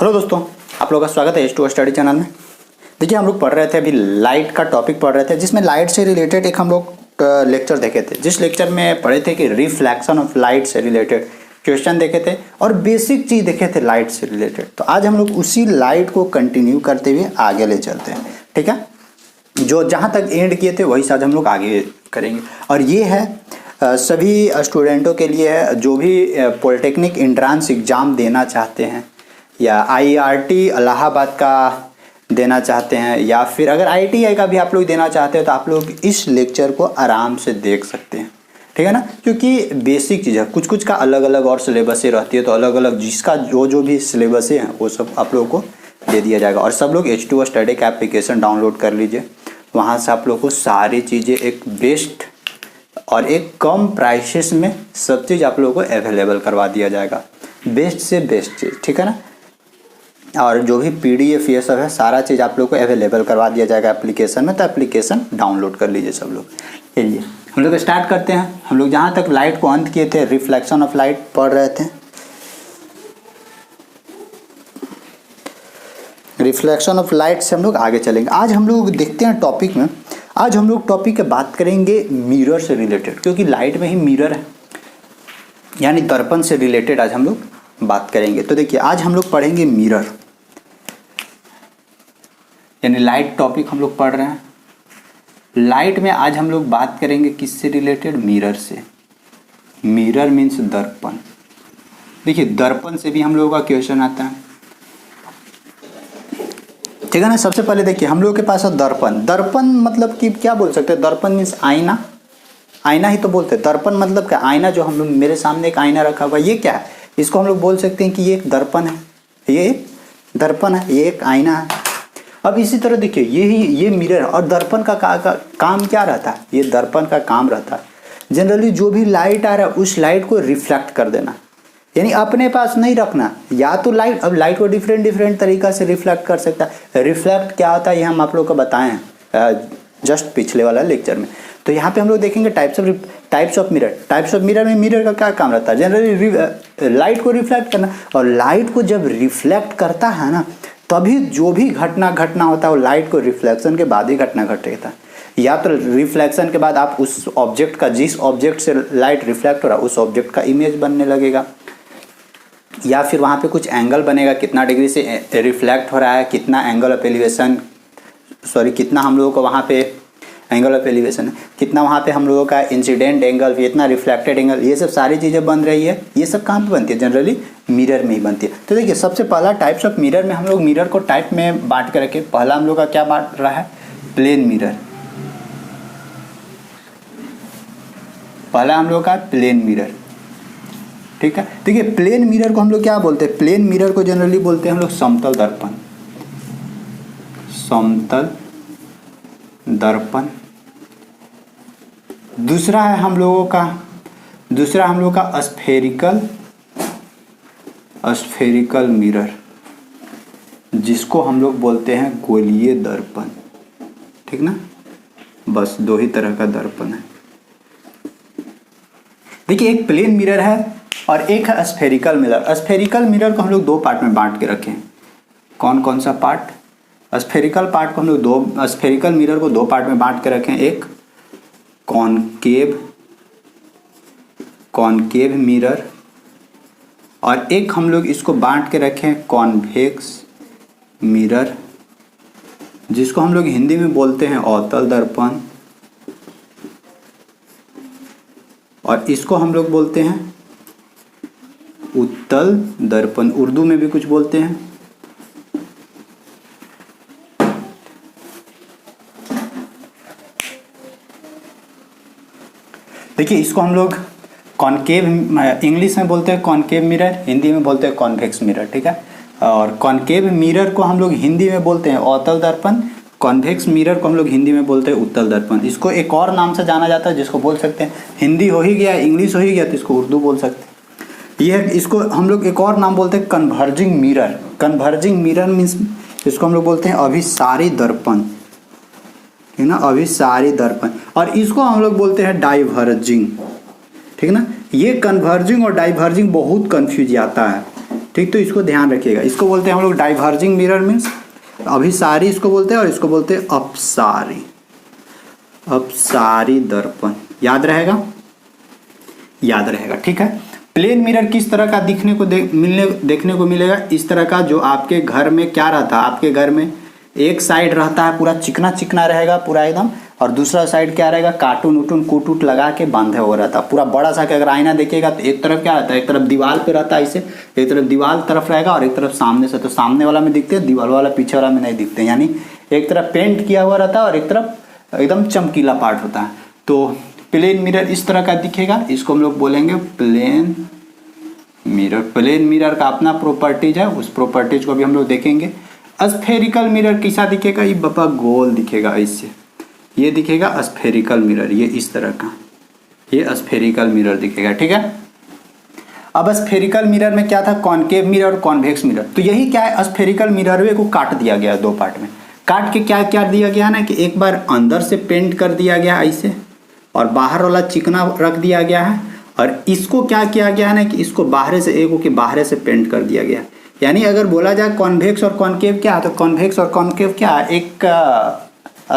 Hello दोस्तों, आप लोगों का स्वागत है H2O स्टडी चैनल में। देखिए, हम लोग पढ़ रहे थे अभी लाइट का टॉपिक पढ़ रहे थे, जिसमें लाइट से रिलेटेड एक हम लोग लेक्चर देखे थे। जिस लेक्चर में पढ़े थे कि रिफ्लेक्शन ऑफ लाइट से रिलेटेड क्वेश्चन देखे थे और बेसिक चीज़ देखे थे लाइट से रिलेटेड। तो आज हम लोग उसी लाइट को कंटिन्यू करते हुए आगे ले चलते हैं, ठीक है। जो जहाँ तक एंड किए थे वही आज हम लोग आगे करेंगे। और ये है सभी स्टूडेंटों के लिए है जो भी पॉलिटेक्निक एंट्रेंस एग्ज़ाम देना चाहते हैं या IIT इलाहाबाद का देना चाहते हैं, या फिर अगर IITI का भी आप लोग देना चाहते हैं तो आप लोग इस लेक्चर को आराम से देख सकते हैं, ठीक है ना। क्योंकि बेसिक चीज़ है, कुछ कुछ का अलग अलग और सिलेबसें रहती है, तो अलग अलग जिसका जो भी सिलेबसें हैं वो सब आप लोगों को दे दिया जाएगा। और सब लोग H2O स्टडी का एप्लीकेशन डाउनलोड कर लीजिए, वहाँ से आप लोग को सारी चीज़ें एक बेस्ट और एक कम प्राइसेस में सब चीज़ आप लोगों को अवेलेबल करवा दिया जाएगा, बेस्ट से बेस्ट चीज़, ठीक है ना। और जो भी PDF ये सब है सारा चीज़ आप लोग को अवेलेबल करवा दिया जाएगा एप्लीकेशन में, तो एप्लीकेशन डाउनलोड कर लीजिए सब लोग। चलिए हम लोग स्टार्ट करते हैं। हम लोग जहाँ तक लाइट को अंत किए थे, रिफ्लेक्शन ऑफ लाइट पढ़ रहे थे। रिफ्लेक्शन ऑफ लाइट से हम लोग आगे चलेंगे। आज हम लोग देखते हैं टॉपिक में, आज हम लोग टॉपिक की बात करेंगे मिरर से रिलेटेड, क्योंकि लाइट में ही मिरर है, यानी दर्पण से रिलेटेड आज हम लोग बात करेंगे। तो देखिए, आज हम लोग पढ़ेंगे मिरर, यानी लाइट टॉपिक हम लोग पढ़ रहे हैं। लाइट में आज हम लोग बात करेंगे किससे रिलेटेड? मिरर से। मिरर मीन्स दर्पण। देखिए, दर्पण से भी हम लोगों का क्वेश्चन आता है, ठीक है ना। सबसे पहले देखिए, हम लोगों के पास है दर्पण। दर्पण मतलब कि क्या बोल सकते हैं? दर्पण मीन्स आईना, आईना ही तो बोलते हैं। दर्पण मतलब क्या? आईना। जो हम लोग मेरे सामने एक आईना रखा हुआ है, ये क्या है? इसको हम लोग बोल सकते हैं कि ये एक दर्पण है, ये एक दर्पण है, ये एक आईना है। अब इसी तरह देखिए, ये मिरर और दर्पण का काम क्या रहता है? ये दर्पण का काम रहता है जनरली जो भी लाइट आ रहा है उस लाइट को रिफ्लेक्ट कर देना, यानी अपने पास नहीं रखना। या तो लाइट, अब लाइट को डिफरेंट तरीका से रिफ्लेक्ट कर सकता है। रिफ्लेक्ट क्या होता है ये हम आप लोग को बताएं जस्ट पिछले वाला लेक्चर में। तो यहाँ पे हम लोग देखेंगे types of mirror. Types of mirror में मिरर का क्या काम रहता है? जनरली लाइट को रिफ्लेक्ट करना। और लाइट को जब रिफ्लेक्ट करता है ना, तभी जो भी घटना होता है वो लाइट को रिफ्लेक्शन के बाद ही घटना घटेगा। या तो रिफ्लेक्शन के बाद आप उस ऑब्जेक्ट का, जिस ऑब्जेक्ट से लाइट रिफ्लेक्ट हो रहा है उस ऑब्जेक्ट का इमेज बनने लगेगा, या फिर वहाँ पे कुछ एंगल बनेगा, कितना डिग्री से रिफ्लेक्ट हो रहा है, कितना एंगल ऑफ एलिवेशन, कितना हम लोगों को वहाँ पे एंगल ऑफ एलिवेशन है, कितना वहाँ पे हम लोगों का इंसिडेंट एंगल, कितना रिफ्लेक्टेड एंगल, ये सब सारी चीज़ें बन रही है। ये सब कहाँ पे बनती है? जनरली मिरर में ही बनती है। तो देखिए, सबसे पहला टाइप्स ऑफ मिरर में हम लोग मिरर को टाइप में बांट के रखे। पहला हम लोग का क्या बांट रहा है? Plane mirror. पहला हम लोग का प्लेन मिरर, ठीक है। देखिए, प्लेन मिरर को हम लोग क्या बोलते हैं? प्लेन मिरर को जनरली बोलते हैं हम लोग समतल दर्पण। समतल दर्पण। दूसरा हम लोगों का स्फेरिकल मिरर, जिसको हम लोग बोलते हैं गोलीय दर्पण, ठीक ना। बस दो ही तरह का दर्पण है। देखिए, एक प्लेन मिरर है और एक है स्फेरिकल मिरर। स्फेरिकल मिरर को हम लोग दो पार्ट में बांट के रखें। कौन कौन सा पार्ट? स्फेरिकल मिरर को दो पार्ट में बांट के रखें। एक कॉनकेव मिरर, और एक हम लोग इसको बांट के रखें कॉन्वेक्स मिरर, जिसको हम लोग हिंदी में बोलते हैं अवतल दर्पण, और इसको हम लोग बोलते हैं उत्तल दर्पण। उर्दू में भी कुछ बोलते हैं। देखिए, इसको हम लोग कॉनकेव, इंग्लिश में बोलते हैं कॉनकेव मिरर, हिंदी में बोलते हैं कॉन्वेक्स मिरर, ठीक है। और कॉनकेव मिरर को हम लोग हिंदी में बोलते हैं अवतल दर्पण, कॉन्वेक्स मिरर को हम लोग हिंदी में बोलते हैं उत्तल दर्पण। इसको एक और नाम से जाना जाता है जिसको बोल सकते हैं, हिंदी हो ही गया, इंग्लिश हो ही गया, तो इसको उर्दू बोल सकते हैं। इसको हम लोग एक और नाम बोलते हैं converging mirror. Converging mirror means इसको हम लोग बोलते हैं अभिसारी दर्पण, ठीक ना, अभिसारी दर्पण। और इसको हम लोग बोलते हैं डाइवर्जिंग, ठीक ना। ये कन्वर्जिंग और डाइवर्जिंग बहुत कंफ्यूज आता है। ठीक, तो इसको ध्यान रखिएगा। इसको बोलते हैं हम लोग डाइवर्जिंग मिरर, मीन्स अभिसारी इसको बोलते हैं, और इसको बोलते हैं अपसारी, अपसारी दर्पण। याद रहेगा, याद रहेगा, ठीक है। प्लेन मिरर किस तरह का देखने को मिलेगा, इस तरह का, जो आपके घर में क्या रहता है, आपके घर में एक साइड रहता है पूरा चिकना चिकना रहेगा पूरा एकदम, और दूसरा साइड क्या रहेगा, कार्टून उटून कूट उट लगा के बांधे हुआ रहता है पूरा बड़ा सा। अगर आईना देखिएगा तो एक तरफ क्या रहता है, एक तरफ दीवार पे रहता है इसे, एक तरफ दीवार तरफ रहेगा और एक तरफ सामने से, तो सामने वाला में दिखते हैं, दीवार वाला पीछे वाला में नहीं दिखते, यानी एक तरफ पेंट किया हुआ रहता है और एक तरफ एकदम चमकीला पार्ट होता है। तो प्लेन मिरर इस तरह का दिखेगा, इसको हम लोग बोलेंगे प्लेन मिरर। प्लेन मिरर का अपना प्रॉपर्टीज है, उस प्रॉपर्टीज को भी हम लोग देखेंगे। स्फेरिकल मिरर कैसा दिखेगा, ये बाबा गोल दिखेगा, इससे ये दिखेगा स्फेरिकल मिरर, ये इस तरह का, ये स्फेरिकल मिरर दिखेगा, ठीक है। अब स्फेरिकल मिरर में क्या था, कॉनकेव मिरर और कॉन्वेक्स मिरर। तो यही क्या है, स्फेरिकल मिरर को काट दिया गया दो पार्ट में। काट के क्या क्या दिया गया ना, कि एक बार अंदर से पेंट कर दिया गया ऐसे, और बाहर वाला चिकना रख दिया गया है, और इसको क्या किया गया है ना, कि इसको बाहर से एक के बाहर से पेंट कर दिया गया। यानी अगर बोला जाए कॉन्वेक्स और कॉनकेव क्या है, तो कॉन्वेक्स और कॉनकेव क्या है, एक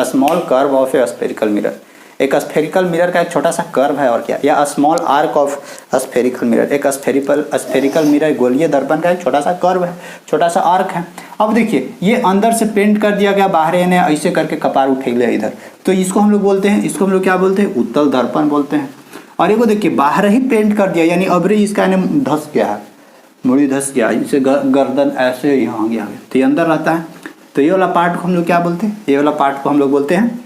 small curve of A spherical mirror, एक स्फेरिकल मिरर का एक छोटा सा कर्व है और क्या, या small arc of spherical mirror, एक स्फेरिकल मिरर गोलीय दर्पण का एक छोटा सा कर्व है, छोटा सा आर्क है। अब देखिए ये अंदर से पेंट कर दिया गया, बाहर ने ऐसे करके कपार उठेले इधर, तो इसको हम लोग बोलते हैं, इसको हम लोग क्या बोलते हैं, उत्तल दर्पण बोलते हैं। और ये को देखिए बाहर ही पेंट कर दिया, यानी अबरी इसका धस गया है, मुड़ी धस गया, इसे गर्दन ऐसे यहाँ गया, तो ये अंदर रहता है। तो ये वाला पार्ट को हम लोग क्या बोलते हैं, ये वाला पार्ट को हम लोग बोलते हैं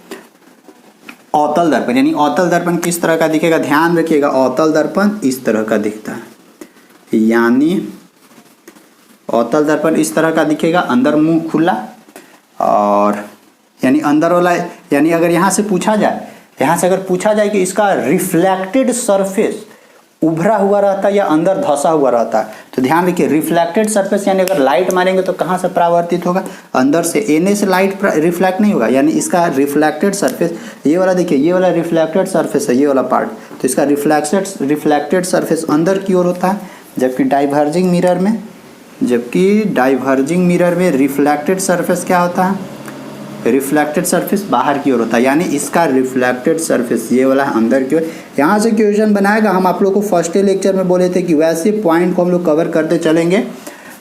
अवतल दर्पण। यानी अवतल दर्पण किस तरह का दिखेगा, ध्यान रखिएगा, अवतल दर्पण इस तरह का दिखता है, यानी अवतल दर्पण इस तरह का दिखेगा, अंदर मुंह खुला, और यानी अंदर वाला, यानी अगर यहाँ से पूछा जाए, यहाँ से अगर पूछा जाए कि इसका रिफ्लेक्टेड सरफेस उभरा हुआ रहता है या अंदर धंसा हुआ रहता है, तो ध्यान रखिए रिफ्लेक्टेड सरफेस, यानी अगर लाइट मारेंगे तो कहाँ से परावर्तित होगा, अंदर से, एने से लाइट रिफ्लेक्ट नहीं होगा। यानी इसका रिफ्लेक्टेड सरफेस, ये वाला देखिए, ये वाला रिफ्लेक्टेड सरफेस है, ये वाला पार्ट, तो इसका रिफ्लेक्टेड सरफेस अंदर की ओर होता है, जबकि डाइवर्जिंग मिरर में रिफ्लेक्टेड सरफेस क्या होता है, रिफ्लेक्टेड सरफेस बाहर की ओर होता है। यानी इसका रिफ्लेक्टेड सरफेस ये वाला है अंदर की ओर। यहाँ से क्वेश्चन बनाएगा, हम आप लोग को फर्स्ट लेक्चर में बोले थे कि वैसे पॉइंट को हम लोग कवर करते चलेंगे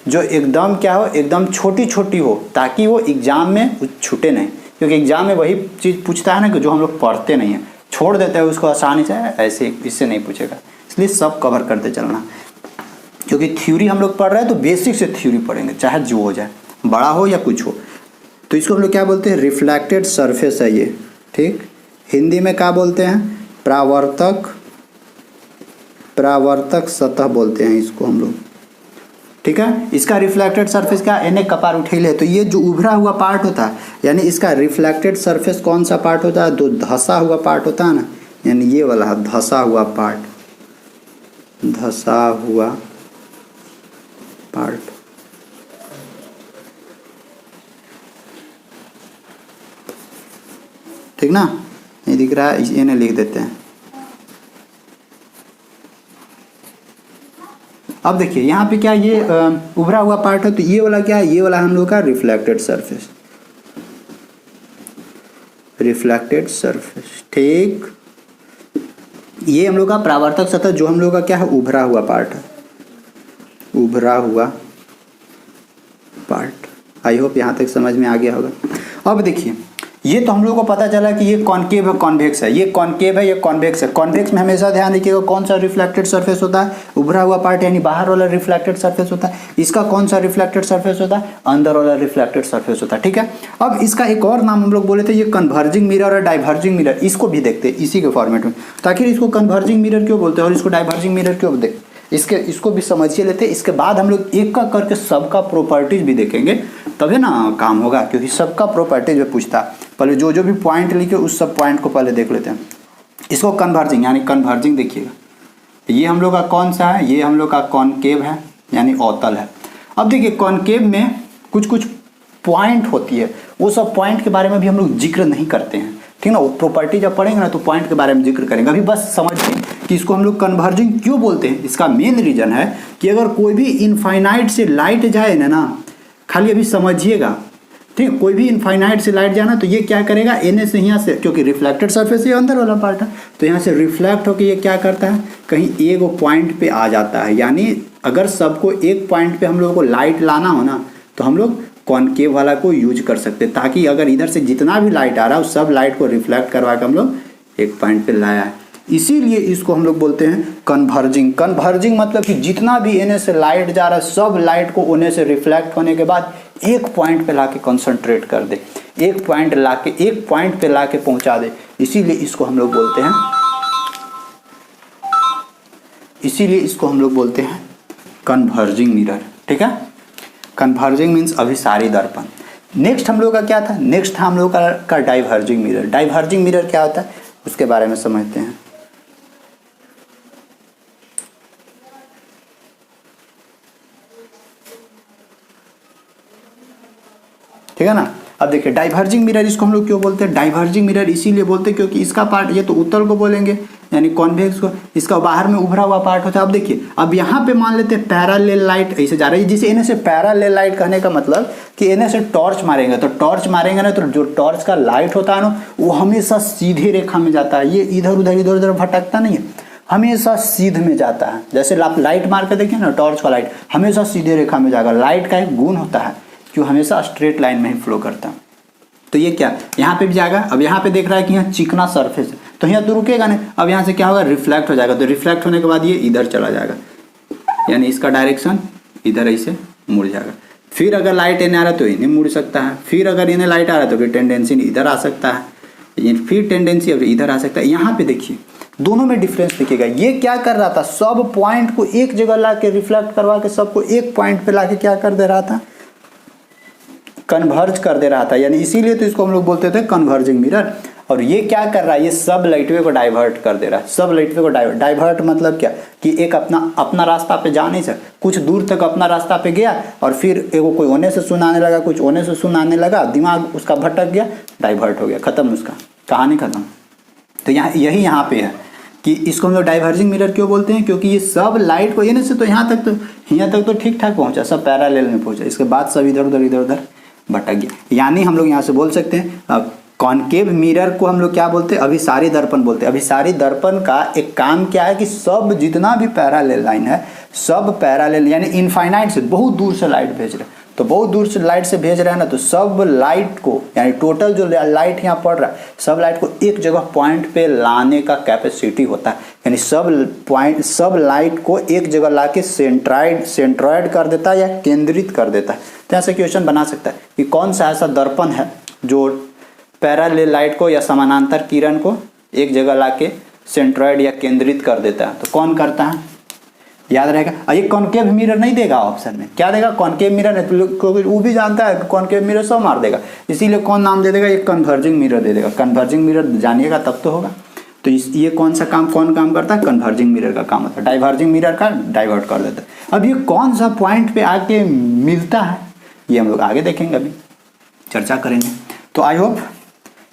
जो एकदम क्या हो, एकदम छोटी छोटी हो, ताकि वो एग्जाम में छूटे नहीं, क्योंकि एग्जाम में वही चीज़ पूछता है ना कि जो हम लोग पढ़ते नहीं हैं, छोड़ देते हैं उसको आसानी से, ऐसे इससे नहीं पूछेगा, इसलिए सब कवर करते चलना। क्योंकि थ्योरी हम लोग पढ़ रहे हैं तो बेसिक से थ्योरी पढ़ेंगे, चाहे जो हो जाए, बड़ा हो या कुछ हो। तो इसको हम लोग क्या बोलते हैं, रिफ्लेक्टेड सरफेस है ये, ठीक। हिंदी में क्या बोलते हैं, परावर्तक सतह बोलते हैं इसको हम लोग, ठीक है। इसका रिफ्लेक्टेड सरफेस क्या, एने कपार उठेले, तो ये जो उभरा हुआ पार्ट होता है, यानी इसका रिफ्लेक्टेड सरफेस कौन सा पार्ट होता है, जो धंसा हुआ पार्ट होता है ना, यानी ये वाला धंसा हुआ पार्ट, ठीक ना, ये दिख रहा है, इन्हें लिख देते हैं। अब देखिए यहाँ पे क्या, ये उभरा हुआ पार्ट है, तो ये वाला क्या है, ये वाला हम लोग का रिफ्लेक्टेड सरफेस, ठीक। ये हम लोग का परावर्तक सतह, जो हम लोग का क्या है, उभरा हुआ पार्ट है, आई होप यहाँ तक समझ में आ गया होगा। अब देखिए ये तो हम लोग को पता चला कि ये कॉनकेव है, कॉन्वेक्स है, ये कॉनकेव है, ये कॉन्वेक्स है। कॉन्वेक्स में हमेशा ध्यान रखिएगा कौन सा रिफ्लेक्टेड सरफेस होता है, उभरा हुआ पार्ट, यानी बाहर वाला रिफ्लेक्टेड सरफेस होता है। इसका कौन सा रिफ्लेक्टेड सरफेस होता है, अंदर वाला रिफ्लेक्टेड सरफेस होता है, ठीक है। अब इसका एक और नाम हम लोग बोले थे, ये कन्वर्जिंग मिरर और डाइवर्जिंग मिरर, इसको भी देखते हैं इसी के फॉर्मेट में। तो आखिर इसको कन्वर्जिंग मिरर क्यों बोलते हैं और इसको डाइवर्जिंग मिरर क्यों देखते, इसको भी समझिए लेते। इसके बाद हम लोग एक का करके सबका प्रॉपर्टीज भी देखेंगे, तभी ना काम होगा, क्योंकि सबका प्रॉपर्टीज में पूछता है। पहले जो भी पॉइंट लिखे उस सब पॉइंट को पहले देख लेते हैं। इसको कन्वर्जिंग, यानी कन्वर्जिंग देखिएगा, ये हम लोग का कौन सा है, ये हम लोग का कॉनकेव है, यानी अवतल है। अब देखिए कॉनकेव में कुछ पॉइंट होती है, वो सब पॉइंट के बारे में भी हम लोग जिक्र नहीं करते हैं, ठीक ना। वो प्रॉपर्टी जब पढ़ेंगे ना तो पॉइंट के बारे में जिक्र करेंगे। अभी बस समझिए कि इसको हम लोग कन्वर्जिंग क्यों बोलते हैं। इसका मेन रीजन है कि अगर कोई भी इनफाइनाइट से लाइट जाए ना, खाली अभी समझिएगा, ठीक, कोई भी इनफाइनाइट से लाइट जाना तो ये क्या करेगा, एन से यहाँ से, क्योंकि रिफ्लेक्टेड सरफेस ये अंदर वाला पार्ट है, तो यहाँ से रिफ्लेक्ट होकर ये क्या करता है, कहीं एक पॉइंट पे आ जाता है। यानी अगर सबको एक पॉइंट पे हम लोगों को लाइट लाना हो ना, तो हम लोग कॉनकेव वाला को यूज कर सकते हैं, ताकि अगर इधर से जितना भी लाइट आ रहा है उस सब लाइट को रिफ्लेक्ट करवा के हम लोग एक पॉइंट पे लाया है। इसीलिए इसको हम लोग बोलते हैं कन्वर्जिंग। कन्वर्जिंग मतलब कि जितना भी एने से लाइट जा रहा है सब लाइट को ओने से रिफ्लेक्ट होने के बाद एक पॉइंट पे लाके कंसंट्रेट कर दे, एक पॉइंट पे लाके पहुंचा दे। इसीलिए इसको हम लोग बोलते हैं कन्वर्जिंग मिरर। ठीक है, कन्वर्जिंग मीन्स अभिसारी दर्पण। नेक्स्ट हम लोग का क्या था, नेक्स्ट था हम लोग का डाइवर्जिंग मिरर। डाइवर्जिंग मिरर क्या होता है उसके बारे में समझते हैं। ठीक है ना। अब देखिए डाइवर्जिंग मिरर इसको हम लोग क्यों बोलते हैं, डाइवर्जिंग मिरर इसीलिए बोलते हैं क्योंकि इसका पार्ट, ये तो उत्तल को बोलेंगे यानी कॉन्वेक्स को, इसका बाहर में उभरा हुआ पार्ट होता है। अब देखिए, अब यहाँ पे मान लेते हैं पैरेलल लाइट ऐसे जा रही है, जिसे इन्हें से पैरेलल लाइट कहने का मतलब कि इन्हें से टॉर्च मारेंगे, तो टॉर्च मारेंगे ना, तो जो टॉर्च का लाइट होता है ना वो हमेशा सीधे रेखा में जाता है, ये इधर उधर भटकता नहीं है, हमेशा सीधे में जाता है। जैसे आप लाइट मार के देखिए ना, टॉर्च का लाइट हमेशा सीधे रेखा में जाएगा। लाइट का एक गुण होता है कि वो हमेशा स्ट्रेट लाइन में ही फ्लो करता है। तो ये क्या यहाँ पे भी जाएगा। अब यहाँ पे देख रहा है कि यहाँ चिकना सरफेस है, तो यहाँ तो रुकेगा नहीं। अब यहाँ से क्या होगा, रिफ्लेक्ट हो जाएगा, तो रिफ्लेक्ट होने के बाद ये इधर चला जाएगा, यानी इसका डायरेक्शन इधर ऐसे मुड़ जाएगा। फिर अगर लाइट इन्हें आ रहा है तो इन्हें मुड़ सकता है, फिर अगर इन्हें लाइट आ रहा है तो फिर टेंडेंसी इधर आ सकता है, फिर टेंडेंसी अब इधर आ सकता है। यहाँ पे देखिए दोनों में डिफरेंस दिखेगा। ये क्या कर रहा था, सब पॉइंट को एक जगह ला के रिफ्लेक्ट करवा के सबको एक पॉइंट पे ला के क्या कर दे रहा था, कन्वर्ज कर दे रहा था, यानी इसीलिए तो इसको हम लोग बोलते थे कन्वर्जिंग मिरर। और ये क्या कर रहा है, ये सब लाइटवे को डाइवर्ट कर दे रहा है, सब लाइटवे को डाइवर्ट मतलब क्या कि एक अपना रास्ता पे जा नहीं सकता, कुछ दूर तक अपना रास्ता पे गया और फिर एगो कोई ओने से सुनाने लगा, कुछ ओने से सुनाने लगा, दिमाग उसका भटक गया, डाइवर्ट हो गया, खत्म, उसका कहानी खत्म। तो यहाँ पे है कि इसको हम लोग डाइवर्जिंग मिरर क्यों बोलते हैं, क्योंकि ये सब लाइट को यानी से तो यहाँ तक तो ठीक ठाक पहुँचा, सब पैरेलल में पहुँचा, इसके बाद सब इधर उधर भटक गया। यानी हम लोग यहाँ से बोल सकते हैं कॉनकेव मिरर को हम लोग क्या बोलते हैं, अभिसारी दर्पण बोलते हैं। अभिसारी दर्पण का एक काम क्या है कि सब जितना भी पैरेलल लाइन है, सब पैरेलल यानी इनफाइनाइट से बहुत दूर से लाइट भेज रहे हैं, तो बहुत दूर से लाइट से भेज रहे हैं ना, तो सब लाइट को यानी टोटल जो लाइट यहाँ पड़ रहा है सब लाइट को एक जगह पॉइंट पे लाने का कैपेसिटी होता है। यानी सब लाइट को एक जगह ला के सेंट्रॉइड कर देता है या केंद्रित कर देता है। तो ऐसा क्वेश्चन बना सकता है कि कौन सा ऐसा दर्पण है जो पैरेलल लाइट को या समानांतर किरण को एक जगह ला के सेंट्रॉइड या केंद्रित कर देता है। तो कौन करता है, याद रहेगा। और ये कॉनकेव मिरर नहीं देगा ऑप्शन में, क्या देगा, कॉनकेव मिरर है, क्योंकि वो भी जानता है कॉनकेव मिरर सब मार देगा, इसीलिए कौन नाम दे देगा, ये कन्वर्जिंग मिरर दे देगा। कन्वर्जिंग मिरर जानिएगा तब तो होगा। तो ये कौन काम करता है, कन्वर्जिंग मिरर का काम होता है। डाइवर्जिंग मिरर का डाइवर्ट कर देता है। अब ये कौन सा पॉइंट पे आके मिलता है ये हम लोग आगे देखेंगे, अभी चर्चा करेंगे। तो आई होप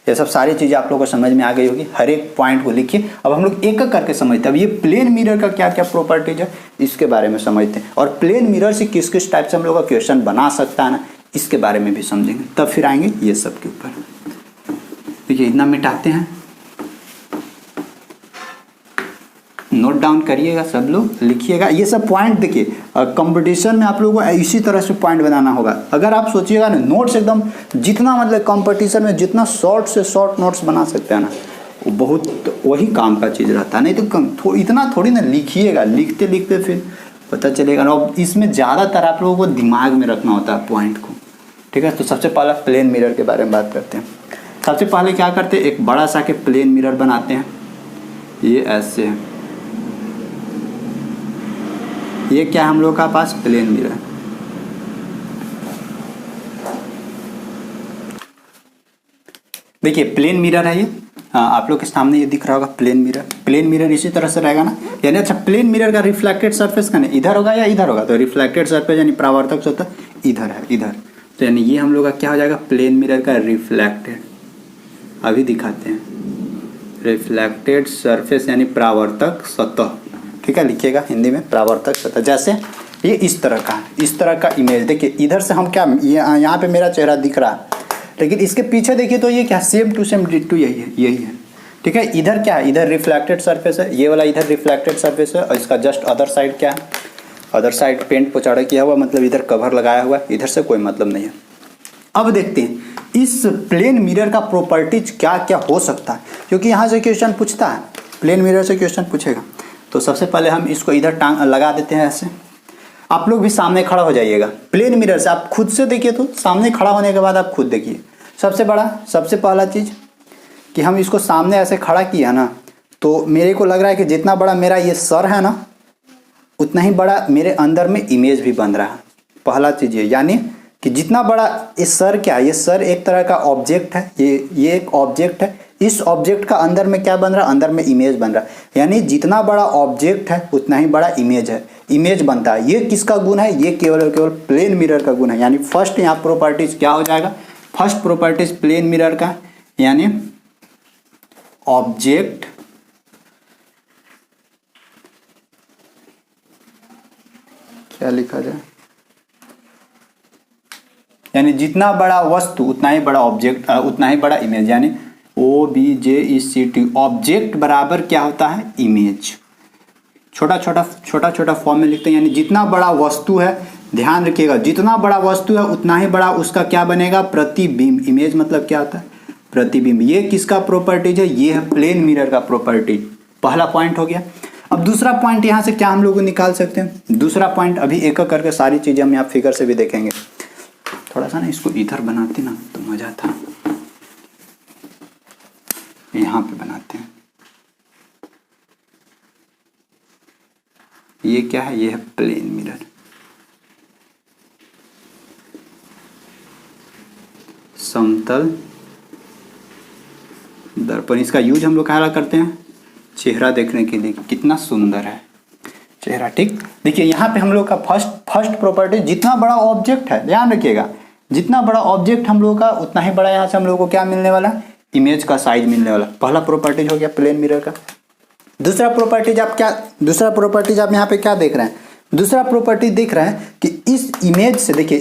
ये सब सारी चीज़ें आप लोगों को समझ में आ गई होगी। हर एक पॉइंट को लिखिए। अब हम लोग एक एक करके समझते हैं। अब ये प्लेन मिरर का क्या क्या प्रॉपर्टीज है इसके बारे में समझते हैं, और प्लेन मिरर से किस किस टाइप से हम लोग का क्वेश्चन बना सकता है ना, इसके बारे में भी समझेंगे। तब फिर आएंगे ये सब के ऊपर। देखिए इतना मिटाते हैं, नोट डाउन करिएगा, सब लोग लिखिएगा ये सब पॉइंट। देखिए कंपटीशन में आप लोगों को इसी तरह से पॉइंट बनाना होगा। अगर आप सोचिएगा ना नोट्स एकदम जितना मतलब कंपटीशन में जितना शॉर्ट से शॉर्ट नोट्स बना सकते हैं ना, वो बहुत वही काम का चीज़ रहता है। नहीं तो इतना थोड़ी ना लिखिएगा, लिखते लिखते फिर पता चलेगा ना। और इसमें ज़्यादातर आप लोगों को दिमाग में रखना होता है पॉइंट को, ठीक है। तो सबसे पहला प्लेन मिरर के बारे में बात करते हैं। सबसे पहले क्या करते हैं, एक बड़ा सा के प्लेन मिरर बनाते हैं। ये ऐसे है, ये क्या हम लोग का पास प्लेन मिरर। देखिए प्लेन मिरर है ये, आप लोग के सामने ये दिख रहा होगा प्लेन मिरर। प्लेन मिरर इसी तरह से रहेगा ना, यानी अच्छा प्लेन मिरर का रिफ्लेक्टेड सरफेस का नहीं इधर होगा या इधर होगा, तो रिफ्लेक्टेड सरफेस यानी परावर्तक होता है इधर है, इधर। तो यानी ये हम लोग का क्या हो जाएगा, प्लेन मिरर का रिफ्लेक्टेड। अभी दिखाते हैं रिफ्लेक्टेड सरफेस यानी परावर्तक सतह, ठीक है, लिखिएगा हिंदी में परावर्तक सतह। जैसे ये इस तरह का इमेज देखिए, इधर से हम क्या यहाँ पे मेरा चेहरा दिख रहा है, लेकिन इसके पीछे देखिए तो ये क्या सेम टू सेम डिट्टू यही है, ठीक है। इधर क्या है, इधर रिफ्लेक्टेड सरफेस है, ये वाला इधर रिफ्लेक्टेड सरफेस है, और इसका जस्ट अदर साइड क्या है, अदर साइड पेंट पोचाड़ा किया हुआ, मतलब इधर कवर लगाया हुआ है, इधर से कोई मतलब नहीं है। अब देखते हैं इस प्लेन मिरर का प्रॉपर्टीज क्या क्या हो सकता है, क्योंकि यहाँ से क्वेश्चन पूछता है, प्लेन मिरर से क्वेश्चन पूछेगा। तो सबसे पहले हम इसको इधर टांग लगा देते हैं ऐसे। आप लोग भी सामने खड़ा हो जाइएगा, प्लेन मिरर से आप खुद से देखिए, तो सामने खड़ा होने के बाद आप खुद देखिए। सबसे पहला चीज़ कि हम इसको सामने ऐसे खड़ा किया ना, तो मेरे को लग रहा है कि जितना बड़ा मेरा ये सर है ना, उतना ही बड़ा मेरे अंदर में इमेज भी बन रहा है। पहला चीज़ ये, यानी कि जितना बड़ा ये सर क्या है, ये सर एक तरह का ऑब्जेक्ट है, ये एक ऑब्जेक्ट है, इस ऑब्जेक्ट का अंदर में क्या बन रहा है, अंदर में इमेज बन रहा है। यानी जितना बड़ा ऑब्जेक्ट है उतना ही बड़ा इमेज बनता है। ये किसका गुण है, ये केवल और केवल प्लेन मिरर का गुण है। यानी फर्स्ट यहाँ प्रॉपर्टीज क्या हो जाएगा, फर्स्ट प्रॉपर्टीज प्लेन मिरर का, यानी ऑब्जेक्ट क्या लिखा जाए, यानी जितना बड़ा वस्तु उतना ही बड़ा ऑब्जेक्ट, उतना ही बड़ा इमेज। यानी OBJECT, ऑब्जेक्ट बराबर क्या होता है, इमेज। छोटा छोटा फॉर्म में लिखते हैं, यानी जितना बड़ा वस्तु है, ध्यान रखिएगा, जितना बड़ा वस्तु है उतना ही बड़ा उसका क्या बनेगा, प्रतिबिंब। इमेज मतलब क्या होता है, प्रतिबिंब। ये किसका प्रॉपर्टीज है, ये है प्लेन मिरर का प्रॉपर्टी। पहला पॉइंट हो गया। अब दूसरा पॉइंट यहाँ से क्या हम लोग निकाल सकते हैं, दूसरा पॉइंट अभी एक एक करके सारी चीजें हम यहाँ फिगर से भी देखेंगे। थोड़ा सा ना इसको इधर बनाते ना तो मजा था, यहाँ पे बनाते हैं। ये क्या है, ये है प्लेन मिरर। समतल दर्पण, इसका यूज हम लोग क्या करते हैं, चेहरा देखने के लिए, कितना सुंदर है चेहरा। ठीक, देखिए यहाँ पे हम लोग का फर्स्ट प्रॉपर्टी, जितना बड़ा ऑब्जेक्ट है, ध्यान रखिएगा, जितना बड़ा ऑब्जेक्ट हम लोग का उतना ही बड़ा यहाँ से हम लोग को क्या मिलने वाला, इमेज का साइज मिलने वाला। पहला प्रॉपर्टीज हो गया प्लेन मिरर का। दूसरा प्रॉपर्टीज आप यहाँ पे क्या देख रहे हैं, दूसरा प्रॉपर्टी देख रहे हैं कि इस इमेज से देखिए,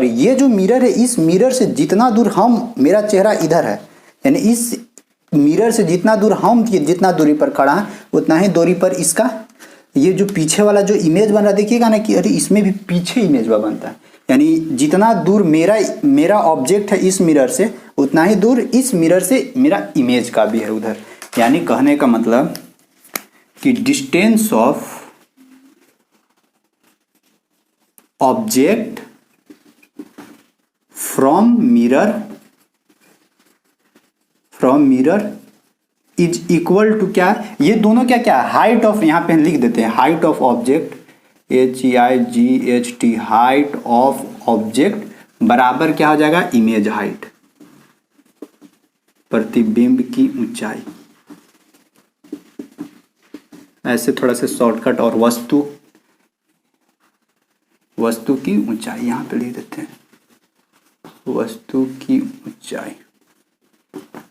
ये जो मिरर है, इस मिरर से जितना दूर मेरा चेहरा इधर है, यानी इस मिरर से जितना दूर जितना दूरी पर खड़ा है उतना ही दूरी पर इसका ये जो पीछे वाला जो इमेज बन रहा है, देखिएगा ना कि अरे इसमें भी पीछे इमेज बनता है। यानी जितना दूर मेरा ऑब्जेक्ट है इस मिरर से, उतना ही दूर इस मिरर से मेरा इमेज का भी है उधर। यानी कहने का मतलब कि distance of object from mirror is equal to क्या, ये दोनों क्या हाइट ऑफ, यहाँ पे लिख देते हैं height of object, HEIGHT, height of object बराबर क्या हो जाएगा, इमेज हाइट, प्रतिबिंब की ऊंचाई। ऐसे थोड़ा सा शॉर्टकट, और वस्तु की ऊंचाई यहाँ पे लिख देते हैं, वस्तु की ऊंचाई।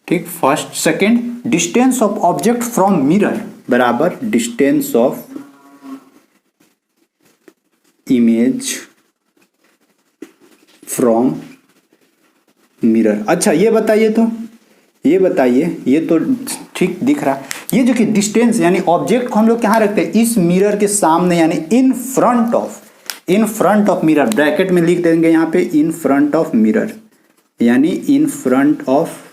ठीक, first second, distance of object from mirror बराबर distance of image from mirror. अच्छा ये बताइए, ये तो ठीक दिख रहा है। ये जो कि डिस्टेंस यानी ऑब्जेक्ट को हम लोग कहाँ रखते हैं, इस मिरर के सामने, यानी in front of mirror, bracket में लिख देंगे यहाँ पे इन फ्रंट ऑफ मिरर, यानी इन फ्रंट ऑफ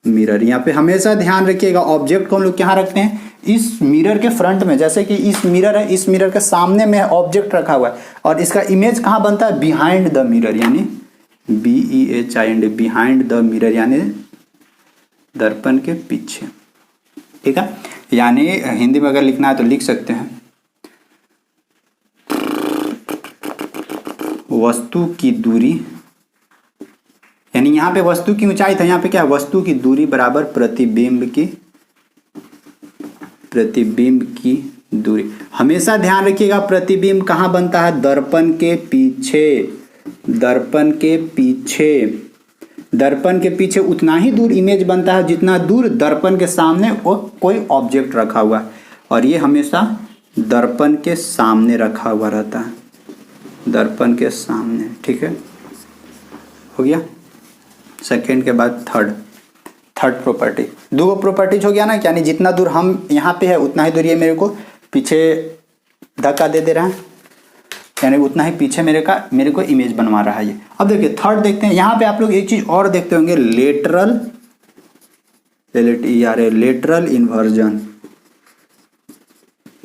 मिरर। यहाँ पे हमेशा ध्यान रखिएगा, ऑब्जेक्ट को हम लोग कहाँ रखते हैं, इस मिरर के फ्रंट में। जैसे कि इस मिरर है, इस मिरर के सामने में ऑब्जेक्ट रखा हुआ है, और इसका इमेज कहाँ बनता है, बिहाइंड द मिरर, यानी BEHIND, बिहाइंड द मिरर, यानी दर्पण के पीछे। ठीक है, यानी हिंदी में अगर लिखना है तो लिख सकते हैं, वस्तु की दूरी, यानी यहाँ पे वस्तु की ऊंचाई था, यहाँ पे क्या, वस्तु की दूरी बराबर प्रतिबिंब की दूरी। हमेशा ध्यान रखिएगा, प्रतिबिंब कहाँ बनता है, दर्पण के पीछे, दर्पण के पीछे उतना ही दूर इमेज बनता है जितना दूर दर्पण के सामने वो कोई ऑब्जेक्ट रखा हुआ है, और ये हमेशा दर्पण के सामने रखा हुआ रहता है, दर्पण के सामने। ठीक है, हो गया। सेकेंड के बाद थर्ड प्रॉपर्टी, दो प्रॉपर्टीज हो गया ना, यानी जितना दूर हम यहाँ पे है उतना ही दूर ये मेरे को पीछे धक्का दे दे रहा है, यानी उतना ही पीछे मेरे को इमेज बनवा रहा है ये। अब देखिए थर्ड देखते हैं, यहाँ पे आप लोग एक चीज और देखते होंगे, लेटरल इन्वर्जन,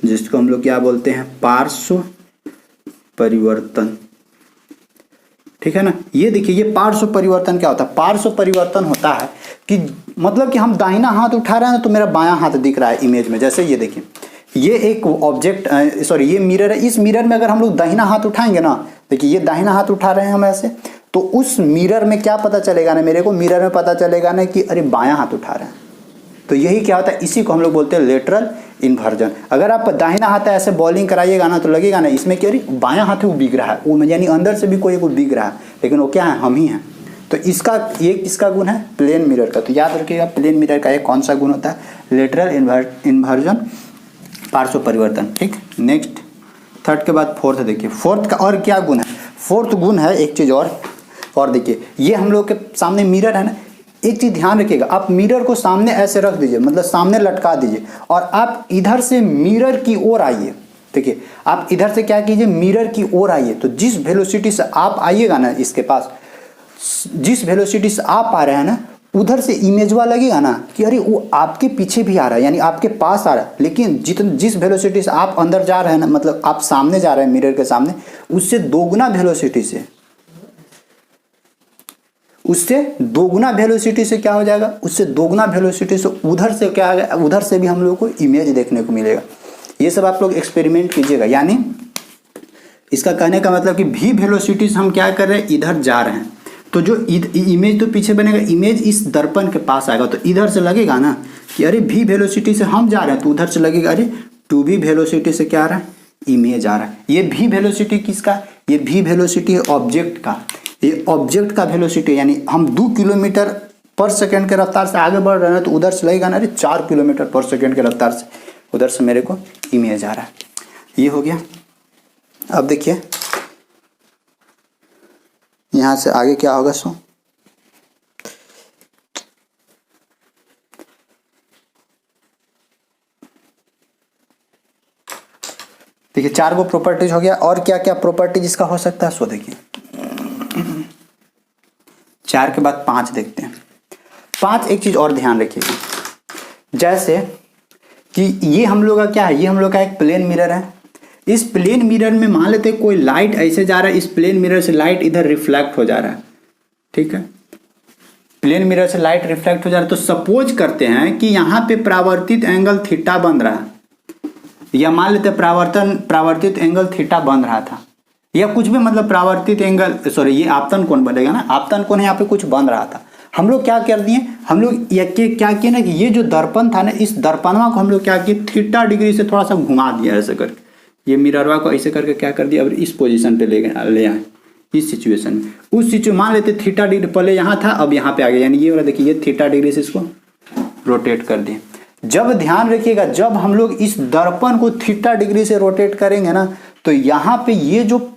जिसको हम लोग क्या बोलते हैं, पार्श्व परिवर्तन। ठीक है ना, ये देखिए ये पार्श्व परिवर्तन क्या होता है। पार्श्व परिवर्तन होता है कि मतलब कि हम दाहिना हाथ उठा रहे हैं तो मेरा बायां हाथ दिख रहा है इमेज में। जैसे ये देखिए, ये एक ऑब्जेक्ट ये मिरर है, इस मिरर में अगर हम लोग दाहिना हाथ उठाएंगे ना, देखिए ये दाहिना हाथ उठा रहे हैं हम ऐसे, तो उस मिरर में क्या पता चलेगा ना, मेरे को मिरर में पता चलेगा ना कि अरे बायां हाथ उठा रहे हैं। तो यही क्या होता है, इसी को हम लोग बोलते हैं लेटरल इन्वर्जन। अगर आप दाहिना हाथ ऐसे बॉलिंग कराइएगा ना तो लगेगा ना इसमें कि अरे बायां हाथ वो बिग रहा है, वो यानी अंदर से भी कोई बिग रहा है, लेकिन वो क्या है, हम ही हैं। तो इसका ये किसका गुण है, प्लेन मिरर का। तो याद रखिएगा प्लेन मिरर का एक कौन सा गुण होता है, लेटरल इन्वर्जन, पार्श्व परिवर्तन। ठीक, नेक्स्ट थर्ड के बाद फोर्थ देखिए, फोर्थ का और क्या गुण है। फोर्थ गुण है एक चीज और देखिए, ये हम लोग के सामने मिरर है ना, एक चीज ध्यान रखिएगा, आप मिरर को सामने ऐसे रख दीजिए, मतलब सामने लटका दीजिए, और आप इधर से मिरर की ओर आइए। देखिए आप इधर से क्या कीजिए, मिरर की ओर आइए। तो जिस वेलोसिटी से आप आइएगा ना इसके पास, जिस वेलोसिटी से आप आ रहे हैं ना, उधर से इमेजवा लगेगा ना कि अरे वो आपके पीछे भी आ रहा है, यानी आपके पास आ रहा है। लेकिन जिस वेलोसिटी से आप अंदर जा रहे हैं ना, मतलब आप सामने जा रहे हैं मिरर के सामने, उससे दोगुना वेलोसिटी से क्या हो जाएगा, उससे दोगुना वेलोसिटी से उधर से क्या आ, उधर से भी हम लोगों को इमेज देखने को मिलेगा। ये सब आप लोग एक्सपेरिमेंट कीजिएगा। यानी इसका कहने का मतलब कि भी वेलोसिटी से हम क्या कर रहे हैं, इधर जा रहे हैं, तो जो इमेज तो पीछे बनेगा, इमेज इस दर्पण के पास आएगा, तो इधर से लगेगा ना कि अरे भी वेलोसिटी से हम जा रहे हैं, तो उधर से लगेगा अरे टू भी वेलोसिटी से क्या आ रहा है, इमेज आ रहा है। ये भी वेलोसिटी किसका, ये भी वेलोसिटी है ऑब्जेक्ट का, ये ऑब्जेक्ट का वेलोसिटी, यानी हम 2 किलोमीटर पर सेकेंड के रफ्तार से आगे बढ़ रहे हैं, तो उधर से लगेगा ना अरे 4 किलोमीटर पर सेकेंड के रफ्तार से उधर से मेरे को इमेज आ रहा है। ये हो गया। अब देखिए यहां से आगे क्या होगा, देखिए 4 गो प्रॉपर्टीज हो गया। और क्या क्या प्रॉपर्टीज इसका हो सकता है, सो देखिए 4 के बाद 5 देखते हैं। 5 एक चीज और ध्यान रखिएगा, जैसे कि ये हम लोग का क्या है, ये हम लोग का एक प्लेन मिरर है। इस प्लेन मिरर में मान लेते हैं कोई लाइट ऐसे जा रहा है, इस प्लेन मिरर से लाइट इधर रिफ्लेक्ट हो जा रहा है। ठीक है, प्लेन मिरर से लाइट रिफ्लेक्ट हो जा रहा है, तो सपोज करते हैं कि यहाँ पे परावर्तित एंगल थीटा बन रहा है, या मान लेते हैं परावर्तित एंगल थीटा बन रहा था, या कुछ भी, मतलब परावर्तित एंगल, सॉरी ये आपतन कोण बनेगा ना, आपतन कोण यहाँ पे कुछ बन रहा था। हम लोग क्या कर दिए, हम लोग ये क्या किए ना कि ये जो दर्पण था ना, इस दर्पणवा को हम लोग क्या किए, थीटा डिग्री से थोड़ा सा घुमा दिया ऐसे करके, ये मिररवा को ऐसे करके क्या कर दिया, अब इस पोजीशन पे ले आए, इस सिचुएशन में। उस सिचुएशन मान लेते थीटा डिग्री, पहले यहाँ था अब यहाँ पे आ गया, यानी ये वाला देखिए, ये थीटा डिग्री से इसको रोटेट कर दिए। जब ध्यान रखिएगा, जब हम लोग इस दर्पण को थीटा डिग्री से रोटेट करेंगे ना, तो यहाँ पे ये जो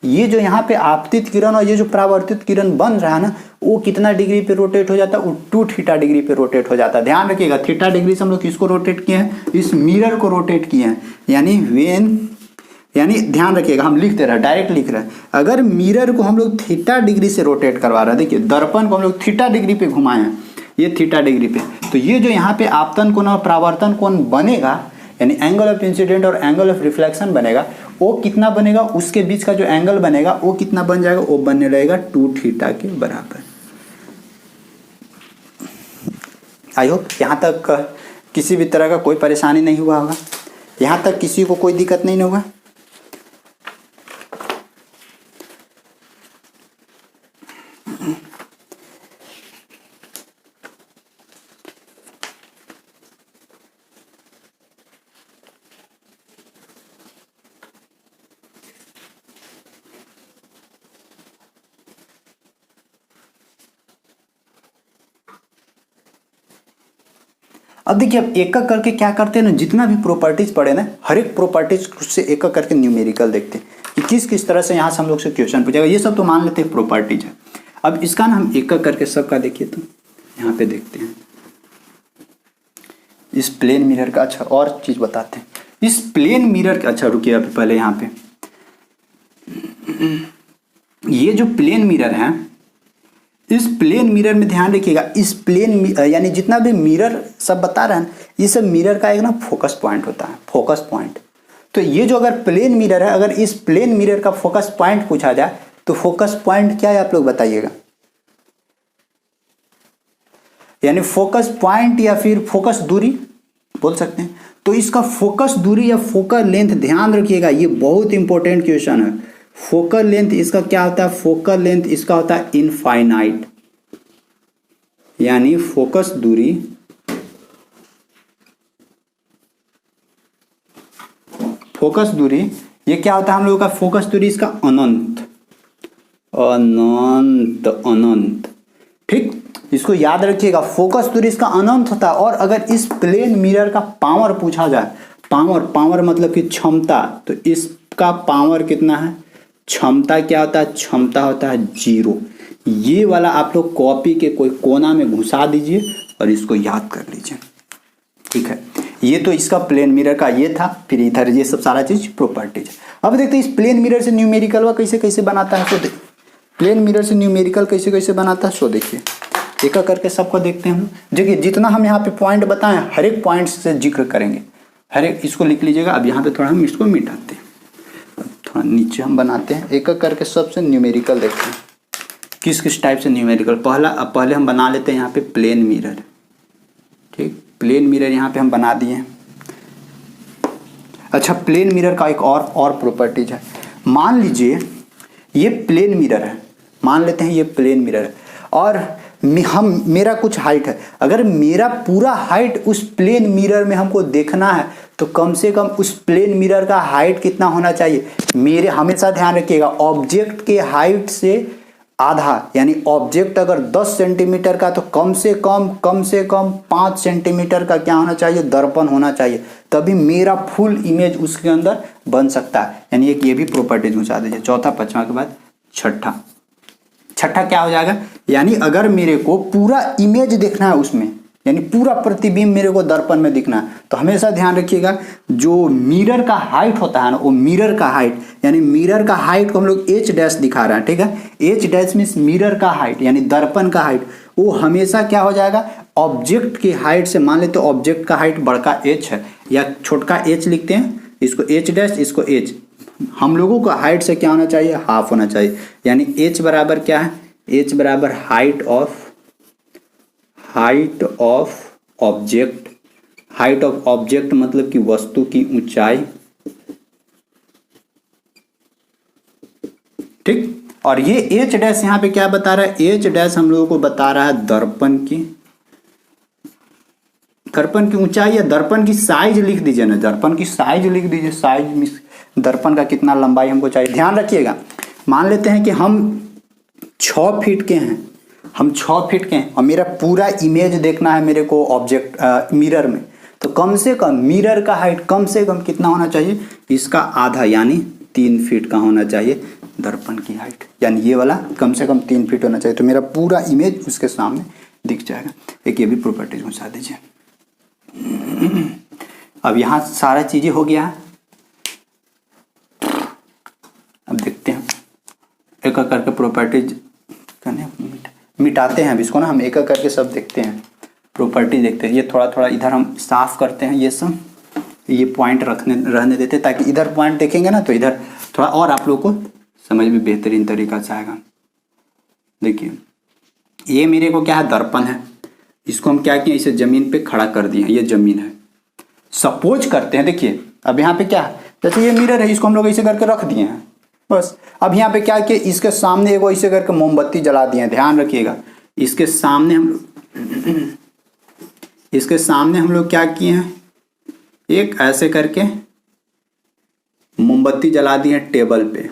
यहाँ पे आपतित किरण और ये जो परावर्तित किरण बन रहा है ना, वो कितना डिग्री पे रोटेट हो जाता है, वो 2 थीटा डिग्री पे रोटेट हो जाता है। ध्यान रखिएगा, थीटा डिग्री से हम लोग किसको रोटेट किए हैं, इस मिरर को रोटेट किए हैं। यानी ध्यान रखिएगा, हम लिख दे रहे हैं, डायरेक्ट लिख रहे हैं, अगर मिरर को हम लोग थीटा डिग्री से रोटेट करवा रहे हैं, देखिए दर्पण को हम लोग थीटा डिग्री पे घुमाए हैं, ये थीटा डिग्री पे, तो ये जो यहाँ पे आपतन कोण और परावर्तन कोण बनेगा, यानी एंगल ऑफ इंसिडेंट और एंगल ऑफ रिफ्लेक्शन बनेगा, वो कितना बनेगा, उसके बीच का जो एंगल बनेगा वो कितना बन जाएगा, वो बनने लगेगा 2 थीटा के बराबर। आई होप यहाँ तक किसी भी तरह का कोई परेशानी नहीं हुआ होगा, यहाँ तक किसी को कोई दिक्कत नहीं होगा। अब देखिए, अब एक एक करके क्या करते हैं ना, जितना भी प्रॉपर्टीज पढ़े ना, हर एक प्रॉपर्टीज से एक एक करके न्यूमेरिकल देखते हैं कि किस किस तरह से यहाँ से हम लोग से क्वेश्चन पूछेगा। ये सब तो मान लेते हैं प्रॉपर्टीज है। अब इसका ना हम एक एक करके सबका देखिए, तो यहाँ पे देखते हैं इस प्लेन मिरर का। अच्छा, और चीज बताते हैं इस प्लेन मिरर का। अच्छा रुकिए, अभी पहले यहाँ पे ये जो प्लेन मिरर है, इस प्लेन मिरर में ध्यान रखिएगा, इस प्लेन यानी जितना भी मिरर सब बता रहे हैं, ये सब मिरर का एक ना फोकस पॉइंट होता है, फोकस पॉइंट। तो ये जो अगर प्लेन मिरर है, अगर इस प्लेन मिरर का फोकस पॉइंट पूछा जाए तो फोकस पॉइंट क्या है आप लोग बताइएगा। यानी फोकस पॉइंट या फिर फोकस दूरी बोल सकते हैं। तो इसका फोकस दूरी या फोकल लेंथ ध्यान रखिएगा, ये बहुत इंपॉर्टेंट क्वेश्चन है। फोकल लेंथ इसका क्या होता है, फोकल लेंथ इसका होता है इनफाइनाइट, यानी फोकस दूरी ये क्या होता है हम लोगों का, फोकस दूरी इसका अनंत अनंत अनंत। ठीक, इसको याद रखिएगा, फोकस दूरी इसका अनंत होता है। और अगर इस प्लेन मिरर का पावर पूछा जाए, पावर मतलब कि क्षमता, तो इसका पावर कितना है, क्षमता क्या होता है, क्षमता होता है 0। ये वाला आप लोग कॉपी के कोई कोना में घुसा दीजिए और इसको याद कर लीजिए। ठीक है, ये तो इसका प्लेन मिरर का ये था। फिर इधर ये सब सारा चीज प्रॉपर्टीज। अब देखते हैं इस प्लेन मिरर से न्यूमेरिकल वा कैसे कैसे बनाता है। तो प्लेन मिरर से न्यूमेरिकल कैसे कैसे बनाता है, सो देखिए एक एक करके सबको देखते हैं। देखिए जितना हम यहाँ पे पॉइंट बताएं, हर एक पॉइंट से जिक्र करेंगे, हर एक इसको लिख लीजिएगा। अब यहाँ पे थोड़ा हम इसको मिटाते हैं, थोड़ा नीचे हम बनाते हैं, एक एक करके सबसे न्यूमेरिकल देखते हैं किस किस टाइप से न्यूमेरिकल। पहले हम बना लेते हैं यहाँ पे प्लेन मिरर। ठीक, प्लेन मिरर यहाँ पे हम बना दिए। अच्छा, प्लेन मिरर का एक और प्रॉपर्टीज है। मान लीजिए ये प्लेन मिरर है, मान लेते हैं ये प्लेन मिरर है, और मेरा कुछ हाइट है। अगर मेरा पूरा हाइट उस प्लेन मिरर में हमको देखना है तो कम से कम उस प्लेन मिरर का हाइट कितना होना चाहिए। मेरे हमेशा ध्यान रखिएगा, ऑब्जेक्ट के हाइट से आधा, यानी ऑब्जेक्ट अगर 10 सेंटीमीटर का तो कम से कम 5 सेंटीमीटर का क्या होना चाहिए, दर्पण होना चाहिए, तभी मेरा फुल इमेज उसके अंदर बन सकता है। यानी एक ये भी प्रॉपर्टीज घुसा दीजिए। चौथा, पांचवा के बाद छठा क्या हो जाएगा, यानी अगर मेरे को पूरा इमेज देखना है उसमें, यानी पूरा प्रतिबिंब मेरे को दर्पण में दिखना है, तो हमेशा ध्यान रखिएगा जो मिरर का हाइट होता है ना, वो मिरर का हाइट, यानी मिरर का हाइट को हम लोग एच डैश दिखा रहे हैं। ठीक है, एच डैश मीन्स मिरर का हाइट, यानी दर्पण का हाइट, वो हमेशा क्या हो जाएगा, ऑब्जेक्ट की हाइट से। मान लेते ऑब्जेक्ट का हाइट बड़का एच है या छोटका एच लिखते हैं, इसको एच डैश, इसको एच। हम लोगों को हाइट से क्या होना चाहिए, हाफ होना चाहिए। यानी एच बराबर क्या है, एच बराबर height of object. Height of object मतलब कि वस्तु की ऊंचाई। ठीक, और ये एच डैश यहाँ पे क्या बता रहा है, एच डैश हम लोगों को बता रहा है दर्पण की ऊंचाई या दर्पण की साइज लिख दीजिए ना, दर्पण की साइज लिख दीजिए। साइज मीन्स दर्पण का कितना लंबाई हमको चाहिए। ध्यान रखिएगा, मान लेते हैं कि हम 6 फीट के हैं, और मेरा पूरा इमेज देखना है मेरे को ऑब्जेक्ट मिरर में, तो कम से कम मिरर का हाइट कम से कम कितना होना चाहिए, इसका आधा यानी 3 फीट का होना चाहिए दर्पण की हाइट। यानी ये वाला कम से कम 3 फीट होना चाहिए, तो मेरा पूरा इमेज उसके सामने दिख जाएगा। एक ये भी प्रॉपर्टीज घुसा दीजिए। अब यहाँ सारा चीजें हो गया है। अब देखते हैं एक एक करके प्रॉपर्टीज मिटाते हैं। अब इसको ना हम एक एक करके सब देखते हैं, प्रॉपर्टी देखते हैं। ये थोड़ा थोड़ा इधर हम साफ करते हैं, ये सब ये पॉइंट रहने देते हैं, ताकि इधर पॉइंट देखेंगे ना तो इधर थोड़ा और आप लोग को समझ में बेहतरीन तरीका से आएगा। देखिए ये मेरे को क्या है, दर्पण है, इसको हम क्या किए, इसे जमीन पे खड़ा कर दिए। ये जमीन है, सपोज करते हैं। देखिए अब यहाँ पे क्या है, जैसे ये मिरर है, इसको हम लोग ऐसे करके रख दिए हैं बस। अब यहाँ पे क्या किए, इसके सामने एगो ऐसे करके मोमबत्ती जला दिए हैं। ध्यान रखिएगा, इसके सामने हम लोग क्या किए हैं, एक ऐसे करके मोमबत्ती जला दिए टेबल पे।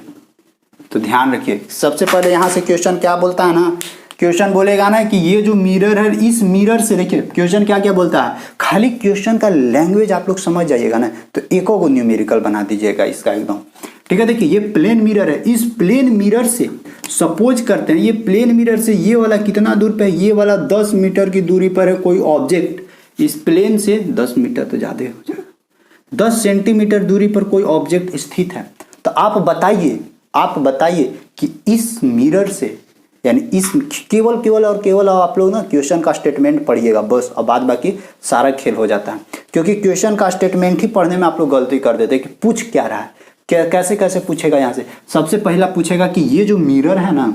तो ध्यान रखिए, सबसे पहले यहाँ से क्वेश्चन क्या बोलता है ना, क्वेश्चन बोलेगा ना कि ये जो मिरर है, इस मिरर से देखिए क्वेश्चन क्या क्या बोलता है, खाली क्वेश्चन का लैंग्वेज आप लोग समझ जाइएगा ना तो एको को न्यूमेरिकल बना दीजिएगा इसका एकदम। ठीक है, देखिए ये प्लेन मिरर है, इस प्लेन मिरर से सपोज करते हैं ये प्लेन मिरर से ये वाला कितना दूर पे है, ये वाला 10 मीटर की दूरी पर है कोई ऑब्जेक्ट, इस प्लेन से 10 मीटर तो ज़्यादा हो जाएगा, 10 सेंटीमीटर दूरी पर कोई ऑब्जेक्ट स्थित है। तो आप बताइए कि इस मिरर से, यानी इस केवल आप लोग ना क्वेश्चन का स्टेटमेंट पढ़िएगा बस, और बाद बाकी सारा खेल हो जाता है। क्योंकि क्वेश्चन का स्टेटमेंट ही पढ़ने में आप लोग गलती कर देते हैं कि पूछ क्या रहा है, कैसे कैसे पूछेगा। यहाँ से सबसे पहला पूछेगा कि ये जो मिरर है ना,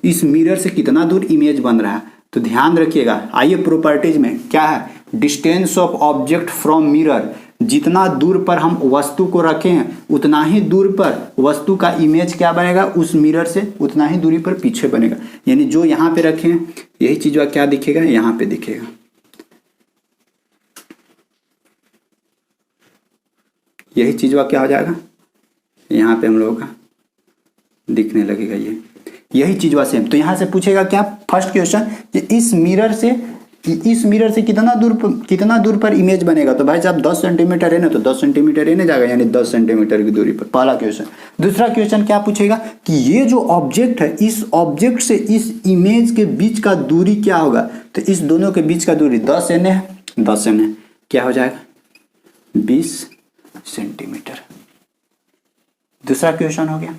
इस मिरर से कितना दूर इमेज बन रहा है। तो ध्यान रखिएगा, आइए प्रॉपर्टीज में क्या है, distance of object from mirror, जितना दूर पर हम वस्तु को रखें उतना ही दूर पर वस्तु का इमेज क्या बनेगा, उस मिरर से उतना ही दूरी पर पीछे बनेगा। यानी जो यहाँ पे रखें यही चीज क्या दिखेगा, यहाँ पे दिखेगा। यही चीज क्या हो जाएगा, यहाँ पे हम लोगों का दिखने लगेगा यही चीज सेम। तो यहाँ से पूछेगा क्या, फर्स्ट क्वेश्चन कि इस मिरर से कितना दूर पर इमेज बनेगा। तो भाई साहब 10 सेंटीमीटर है ना, तो 10 सेंटीमीटर रहने जाएगा, यानी 10 सेंटीमीटर की दूरी पर, पहला क्वेश्चन। दूसरा क्वेश्चन क्या पूछेगा कि ये जो ऑब्जेक्ट है, इस ऑब्जेक्ट से इस इमेज के बीच का दूरी क्या होगा। तो इस दोनों के बीच का दूरी 10 एन है, 10 एन क्या हो जाएगा 20 सेंटीमीटर। दूसरा क्वेश्चन हो गया।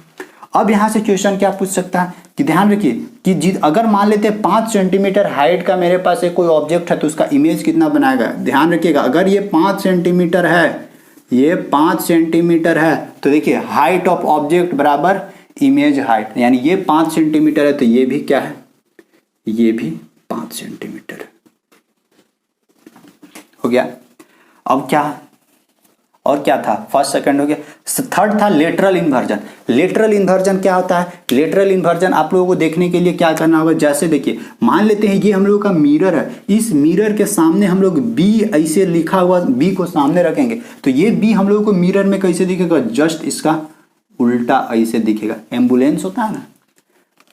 अब यहां से क्वेश्चन क्या पूछ सकता है कि ध्यान रखिए कि अगर मान लेते हैं 5 सेंटीमीटर हाइट का मेरे पास एक कोई ऑब्जेक्ट है तो उसका इमेज कितना बनाएगा। ध्यान रखिएगा, अगर ये 5 सेंटीमीटर है, ये 5 सेंटीमीटर है, तो देखिए हाइट ऑफ ऑब्जेक्ट बराबर इमेज हाइट, यानी ये 5 सेंटीमीटर है तो ये भी क्या है, ये भी 5 सेंटीमीटर हो गया। अब क्या, और क्या था, फर्स्ट सेकंड हो गया। थर्ड था लेटरल इन्वर्जन। लेटरल इन्वर्जन क्या होता है, लेटरल इन्वर्जन आप लोगों को देखने के लिए क्या करना होगा, जैसे देखिए मान लेते हैं ये हम लोगों का मिरर है, इस मिरर के सामने हम लोग बी ऐसे लिखा हुआ बी को सामने रखेंगे तो ये बी हम लोगों को मिरर में कैसे दिखेगा, जस्ट इसका उल्टा ऐसे दिखेगा। एम्बुलेंस होता है ना,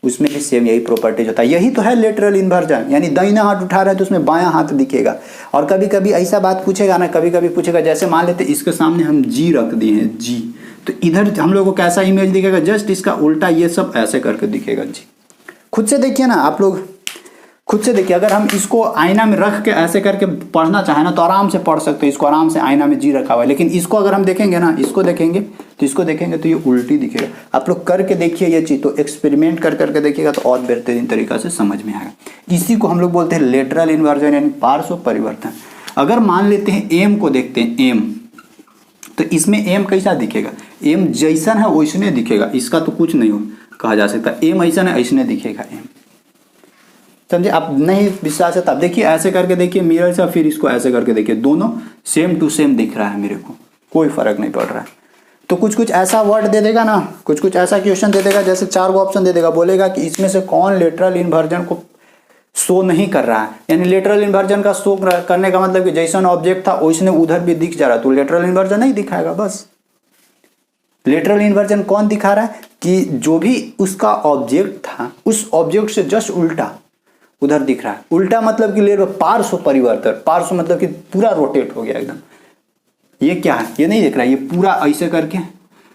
उसमें भी सेम यही प्रॉपर्टीज होता है। यही तो है लेटरल इन्वर्जन, यानी दाहिना हाथ उठा रहा है तो उसमें बायां हाथ दिखेगा। और कभी कभी ऐसा बात पूछेगा ना, कभी कभी पूछेगा जैसे मान लेते इसके सामने हम जी रख दिए हैं, जी, तो इधर हम लोग को कैसा इमेज दिखेगा, जस्ट इसका उल्टा ये सब ऐसे करके दिखेगा। जी खुद से देखिए ना, आप लोग खुद से देखिए, अगर हम इसको आईना में रख के ऐसे करके पढ़ना चाहें ना तो आराम से पढ़ सकते हो, इसको आराम से आईना में जी रखा हुआ है। लेकिन इसको अगर हम देखेंगे ना, इसको देखेंगे तो ये उल्टी दिखेगा। आप लोग करके देखिए ये चीज़, तो एक्सपेरिमेंट कर करके देखिएगा तो और बेहतरीन तरीका से समझ में आएगा। इसी को हम लोग बोलते हैं लेटरल इन्वर्जन, यानी पार्श्व परिवर्तन। अगर मान लेते हैं एम को देखते हैं, एम, तो इसमें एम कैसा दिखेगा, एम जैसा है वैसने दिखेगा, इसका तो कुछ नहीं हो कहा जा सकता, एम ऐसा है ऐसने दिखेगा एम। समझे, आप नहीं विश्वास है तब देखिए ऐसे करके देखिए मिरर से, फिर इसको ऐसे करके देखिए, दोनों सेम टू सेम दिख रहा है मेरे को, कोई फर्क नहीं पड़ रहा है। तो कुछ ऐसा वर्ड दे देगा ना, कुछ ऐसा क्वेश्चन दे देगा, जैसे 4 गो ऑप्शन दे देगा, बोलेगा कि इसमें से कौन लेटरल इन्वर्जन को शो नहीं कर रहा है। यानी लेटरल इन्वर्जन का शो करने का मतलब कि जैसा ऑब्जेक्ट था वैसने उधर भी दिख जा रहा है, तो लेटरल इन्वर्जन नहीं दिखाएगा। बस लेटरल इन्वर्जन कौन दिखा रहा है कि जो भी उसका ऑब्जेक्ट था उस ऑब्जेक्ट से जस्ट उल्टा उधर दिख रहा है। उल्टा मतलब कि पार्श्व परिवर्तन, पार्श्व मतलब कि पूरा रोटेट हो गया एकदम। ये क्या है, ये नहीं दिख रहा है, ये पूरा ऐसे करके,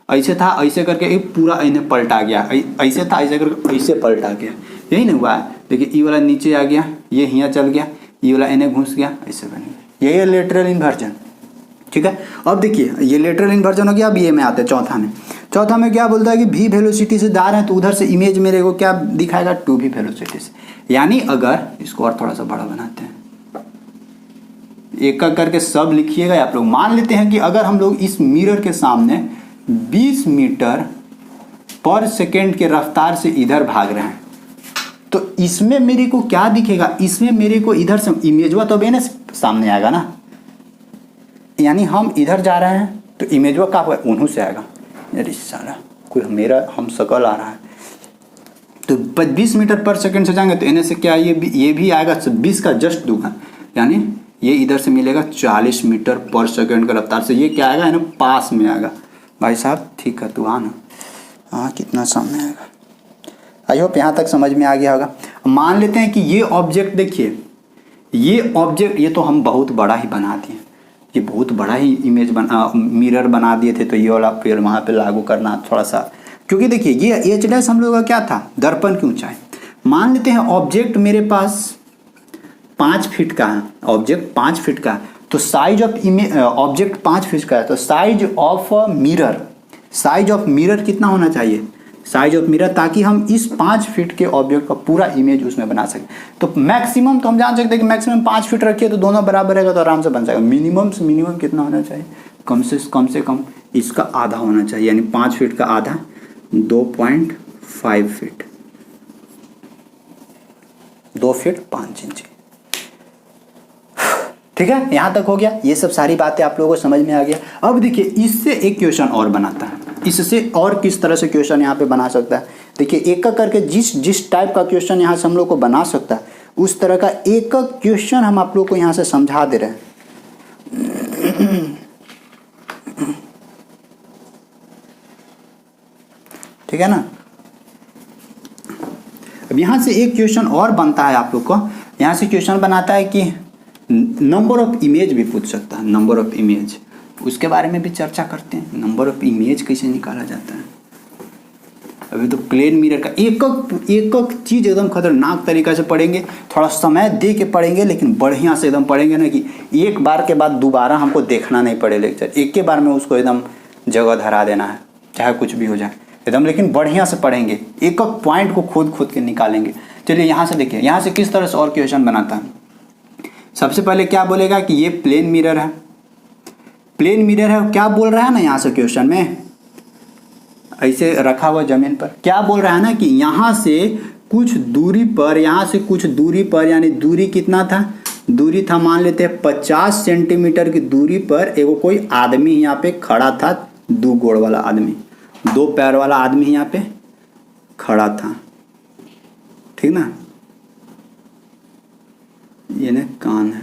ऐसे था ऐसे करके ये पूरा इन्हें पलटा गया, ऐसे था ऐसे करके ऐसे पलटा गया, यही नहीं हुआ है। देखिए ये वाला नीचे आ गया, ये यहाँ चल गया, ये वाला इन्हें घुस गया, ऐसे बन गया, यही है लेटरल इन्वर्जन। ठीक है, अब देखिए ये लेटरल इन्वर्जन हो गया। अब ये में आते हैं चौथा में क्या बोलता है कि भी वेलोसिटी से जा रहे हैं तो उधर से इमेज मेरे को क्या दिखाएगा, 2v वेलोसिटी से। यानी अगर इसको और थोड़ा सा बड़ा बनाते हैं, एक करके सब लिखिएगा आप लोग। मान लेते हैं कि अगर हम लोग इस मिरर के सामने 20 मीटर पर सेकेंड के रफ्तार से इधर भाग रहे हैं तो इसमें मेरे को क्या दिखेगा, इसमें मेरे को इधर से इमेजवा तो बेने सामने आएगा ना, यानी हम इधर जा रहे हैं तो इमेजवा का उन्हों से आएगा। यार सारा कोई हम शकल आ रहा है तो 20 मीटर पर सेकंड से जाएंगे तो इन्हें से क्या ये भी आएगा 20 का जस्ट दूंगा, यानी ये इधर से मिलेगा 40 मीटर पर सेकंड का रफ्तार से। ये क्या आएगा, है ना, पास में आएगा। भाई साहब ठीक है, तू आना, हाँ कितना सामने आएगा। आई होप यहाँ तक समझ में आ गया होगा। मान लेते हैं कि ये ऑब्जेक्ट, देखिए ये ऑब्जेक्ट, ये तो हम बहुत बड़ा ही बना दिए, ये बहुत बड़ा ही इमेज मिरर बना दिए थे, तो ये वाला फिर वहाँ पे लागू करना थोड़ा सा, क्योंकि देखिए ये एच डैश हम लोग का क्या था, दर्पण की ऊंचाई। मान लेते हैं ऑब्जेक्ट मेरे पास 5 फीट का है, ऑब्जेक्ट 5 फीट का है, तो size of image, object 5 feet का है, तो size of mirror, size of mirror कितना होना चाहिए, साइज ऑफ मिरर, ताकि हम इस 5 फीट के ऑब्जेक्ट का पूरा इमेज उसमें बना सकें। तो मैक्सिमम तो हम जान सकते हैं कि मैक्सिमम 5 फीट रखिए तो दोनों बराबर रहेगा, तो आराम से बन जाएगा। मिनिमम से मिनिमम कितना होना चाहिए, कम से कम इसका आधा होना चाहिए, यानी 5 फीट का आधा 2.5 फीट, 2 फीट 5 इंच। ठीक है, यहां तक हो गया। ये सब सारी बातें आप लोगों को समझ में आ गया। अब देखिए इससे एक क्वेश्चन और बनाता है, इससे और किस तरह से क्वेश्चन यहाँ पे बना सकता है। देखिए एक एक करके जिस टाइप का क्वेश्चन यहाँ से हम लोग को बना सकता है, उस तरह का एक एक क्वेश्चन हम आप लोग को यहाँ से समझा दे रहे हैं। ठीक है ना। अब यहाँ से एक क्वेश्चन और बनता है आप लोग को, यहाँ से क्वेश्चन बनाता है कि नंबर ऑफ इमेज भी पूछ सकता है, नंबर ऑफ इमेज, उसके बारे में भी चर्चा करते हैं। नंबर ऑफ इमेज कैसे निकाला जाता है। अभी तो प्लेन मिरर का एक एक चीज़ एकदम खतरनाक तरीका से पढ़ेंगे, थोड़ा समय दे के पढ़ेंगे, लेकिन बढ़िया से एकदम पढ़ेंगे ना कि एक बार के बाद दोबारा हमको देखना नहीं पड़े लेक्चर, एक के बार में उसको एकदम जगह धरा देना है, चाहे कुछ भी हो जाए एकदम, लेकिन बढ़िया से पढ़ेंगे, एक एक पॉइंट को खोद के निकालेंगे। चलिए यहाँ से देखिए, यहाँ से किस तरह से और क्वेश्चन बनाता है। सबसे पहले क्या बोलेगा कि ये प्लेन मिरर है, प्लेन मिरर है, क्या बोल रहा है ना यहाँ से क्वेश्चन में, ऐसे रखा हुआ जमीन पर, क्या बोल रहा है ना कि यहाँ से कुछ दूरी पर, यहाँ से कुछ दूरी पर, यानी दूरी कितना था, दूरी था मान लेते हैं 50 सेंटीमीटर की दूरी पर एगो कोई आदमी यहाँ पे खड़ा था, 2 गोड़ वाला आदमी, 2 पैर वाला आदमी यहाँ पे खड़ा था। ठीक ना, ये ना कान है,